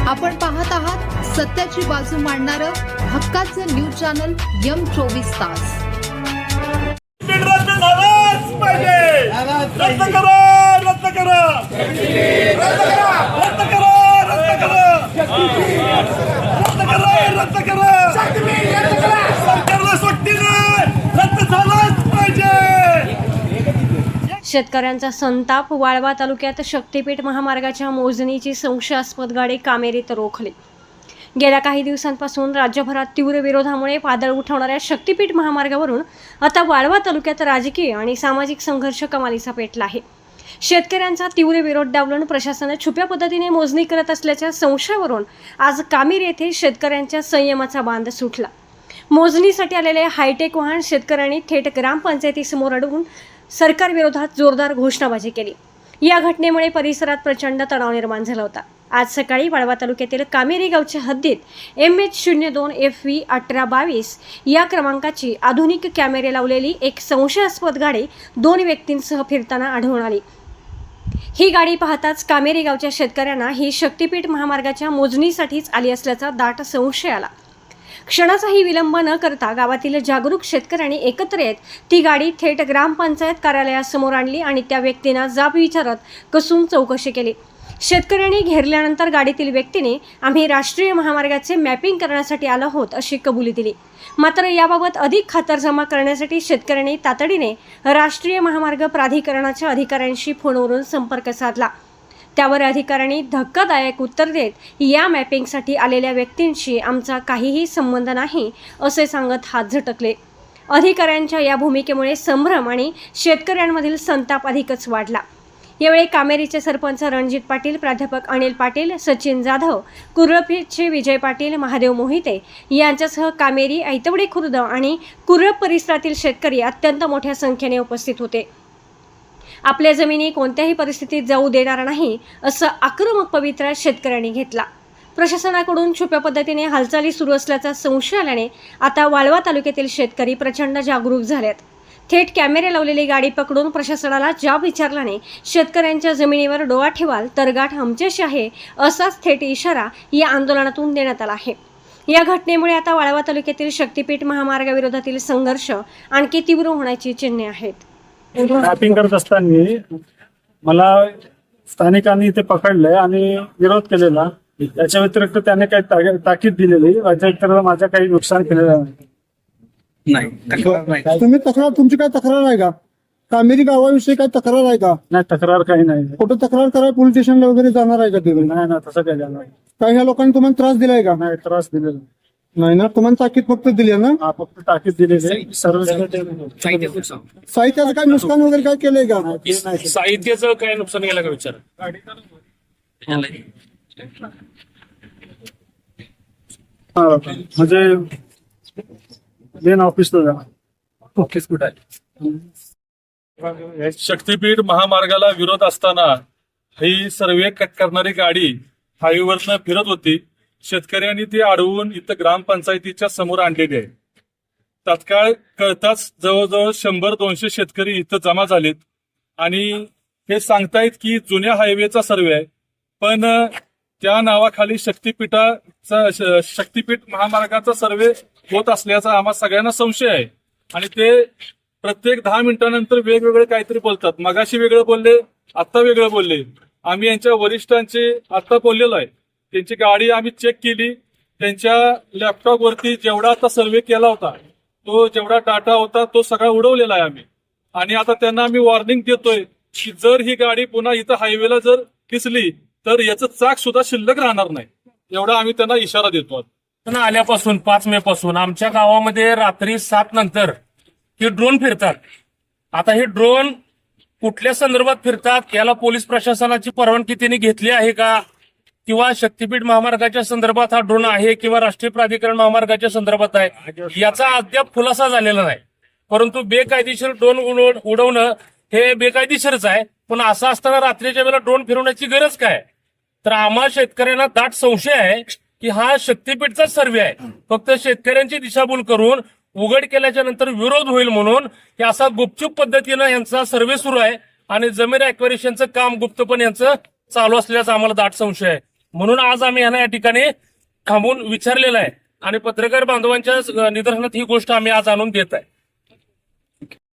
आपण पाहत आहात सत्याची बाजू मांडणारं हक्काचं न्यूज चॅनल M24 तास. रद्द झालाच पाहिजे. रद्द करा, रद्द करा, रद्द करा, रद्द करा, रद्द करा, रद्द करा. सरकारला सुट्टी नाही, रद्द झालाच पाहिजे. शेतकऱ्यांचा संताप. वाळवा तालुक्यात शक्तीपीठ महामार्गाच्या मोजणीची संशयास्पद गाडी कामेरीत रोखली. गेल्या काही दिवसांपासून राज्यभरात तीव्र विरोधामुळे वादळ उठवणाऱ्या शक्तीपीठ महामार्गावरून आता वाळवा तालुक्यात राजकीय आणि सामाजिक संघर्ष कमालीचा पेटला आहे. शेतकऱ्यांचा तीव्र विरोध डावलून प्रशासन छुप्या पद्धतीने मोजणी करत असल्याच्या संशयावरून आज कामेरी येथे शेतकऱ्यांच्या संयमाचा बांध सुटला. मोजणीसाठी आलेले हायटेक वाहन शेतकऱ्यांनी थेट ग्रामपंचायतीसमोर अडवून सरकारविरोधात जोरदार घोषणाबाजी केली. या घटनेमुळे परिसरात प्रचंड तणाव निर्माण झाला होता. आज सकाळी वाळवा तालुक्यातील कामेरी गावच्या हद्दीत MH02 FV 1822 या क्रमांकाची आधुनिक कॅमेरे लावलेली एक संशयास्पद गाडी 2 व्यक्तींसह फिरताना आढळून आली. ही गाडी पाहताच कामेरी गावच्या शेतकऱ्यांना ही शक्तीपीठ महामार्गाच्या मोजणीसाठीच आली असल्याचा दाट संशय आला. क्षणाचाही विलंब न करता गावातील जागरूक शेतकऱ्यांनी एकत्र येत ती गाडी थेट ग्रामपंचायत कार्यालयासमोर आणली आणि त्या व्यक्तींना जाब विचारत कसून चौकशी केली. शेतकऱ्यांनी घेरल्यानंतर गाडीतील व्यक्तीने आम्ही राष्ट्रीय महामार्गाचे मॅपिंग करण्यासाठी आलो आहोत अशी कबुली दिली. मात्र याबाबत अधिक खातरजमा करण्यासाठी शेतकऱ्यांनी तातडीने राष्ट्रीय महामार्ग प्राधिकरणाच्या अधिकाऱ्यांशी फोनवरून संपर्क साधला. त्यावर अधिकाऱ्यांनी धक्कादायक उत्तर देत या मॅपिंगसाठी आलेल्या व्यक्तींशी आमचा काहीही संबंध नाही असे सांगत हात झटकले. अधिकाऱ्यांच्या या भूमिकेमुळे संभ्रम आणि शेतकऱ्यांमधील संताप अधिकच वाढला. यावेळी कामेरीचे सरपंच रणजित पाटील, प्राध्यापक अनिल पाटील, सचिन जाधव, कुर्रपचे विजय पाटील, महादेव मोहिते यांच्यासह कामेरी, ऐतवडे खुर्द आणि कुर्रप परिसरातील शेतकरी अत्यंत मोठ्या संख्येने उपस्थित होते. आपल्या जमिनी कोणत्याही परिस्थितीत जाऊ देणार नाही असं आक्रमक पवित्रा शेतकऱ्यांनी घेतला. प्रशासनाकडून छुप्या पद्धतीने हालचाली सुरू असल्याचा संशय आल्याने आता वाळवा तालुक्यातील शेतकरी प्रचंड जागरूक झालेत. थेट कॅमेरे लावलेली गाडी पकडून प्रशासनाला जाब विचारल्याने शेतकऱ्यांच्या जमिनीवर डोळा ठेवाल तर गाठ आमच्याशी आहे असाच थेट इशारा या आंदोलनातून देण्यात आला आहे. या घटनेमुळे आता वाळवा तालुक्यातील शक्तीपीठ महामार्गाविरोधातील संघर्ष आणखी तीव्र होण्याची चिन्हे आहेत. मॅपिंग करत असताना मला स्थानिकांनी इथे पकडलंय आणि विरोध केलेला. याच्या व्यतिरिक्त त्याने काही ताकीद दिलेली. याच्या व्यतिरिक्त माझ्या काही नुकसान केलेलं नाही. तुमची काय तक्रार आहे का? कामेरी गावाविषयी काय तक्रार आहे का? नाही, तक्रार काही नाही. कुठं तक्रार करायला पोलीस स्टेशनला वगैरे जाणार आहे का तुम्ही? नाही ना, तसं काही झालं नाही. काय ह्या लोकांनी तुम्हाला त्रास दिलाय का? नाही, त्रास दिलेला नाही ना. तुम्हाला ताकीद फक्त दिली आहे ना? हा, फक्त ताकीद दिलेली. सर्व साहित्याचं काय नुकसान वगैरे काय केलंय का? साहित्याचं काय नुकसान केलं का विचार? म्हणजे मेन ऑफिसला जा. ऑफिस कुठं आहे? शक्तीपीठ महामार्गाला विरोध असताना ही सर्वे करणारी गाडी हायवेवरनं फिरत होती. शेतकऱ्यांनी ती अडवून इथं ग्रामपंचायतीच्या समोर आणलेली आहे. तात्काळ कळताच जवळजवळ 100-200 शेतकरी इथं जमा झालेत आणि हे सांगतायत की जुन्या हायवेचा सर्वे आहे, पण त्या नावाखाली शक्तीपीठ महामार्गाचा सर्वे होत असल्याचा आम्हा सगळ्यांना संशय आहे. आणि ते प्रत्येक 10 मिनिटांनंतर वेगवेगळे काहीतरी बोलतात. मगाशी वेगळं बोलले, आता वेगळं बोलले. आम्ही यांच्या वरिष्ठांचे आता बोललेलो आहे. त्यांची गाडी आम्ही चेक केली. त्यांच्या लॅपटॉपवरती जेवढा आता सर्वे केला होता, तो जेवढा डाटा होता तो सगळा उडवलेला आहे आम्ही. आणि आता त्यांना आम्ही वॉर्निंग देतोय की जर ही गाडी पुन्हा इथं हायवेला जर दिसली तर याचं चाक सुद्धा शिल्लक राहणार नाही, एवढा आम्ही त्यांना इशारा देतो. आल्यापासून 5 मे पासून आमच्या गावामध्ये रात्री 7 नंतर हे ड्रोन फिरतात. आता हे ड्रोन कुठल्या संदर्भात फिरतात, याला पोलीस प्रशासनाची परवानगी त्यांनी घेतली आहे का, किंवा शक्तीपीठ महामार्गाच्या संदर्भात हा ड्रोन आहे किंवा राष्ट्रीय प्राधिकरण महामार्गाच्या संदर्भात आहे, याचा अद्याप खुलासा झालेला नाही. परंतु बेकायदेशीर ड्रोन उडवणं हे बेकायदेशीरच आहे. पण असं असताना रात्रीच्या वेळेला ड्रोन फिरवण्याची गरज काय? तर आम्हा शेतकऱ्यांना दाट संशय आहे की हा शक्तीपीठचा सर्वे आहे. फक्त शेतकऱ्यांची दिशाभूल करून उघड केल्याच्या नंतर विरोध होईल म्हणून हे असा गुपचूप पद्धतीनं यांचा सर्वे सुरू आहे आणि जमीन ऍक्वेरिशनचं काम गुप्तपणे यांचं चालू असल्याचा आम्हाला दाट संशय आहे. म्हणून आज आम्ही यांना या ठिकाणी थांबून विचारलेलं आहे आणि पत्रकार बांधवांच्या निदर्शनात ही गोष्ट आम्ही आज आणून देत आहे.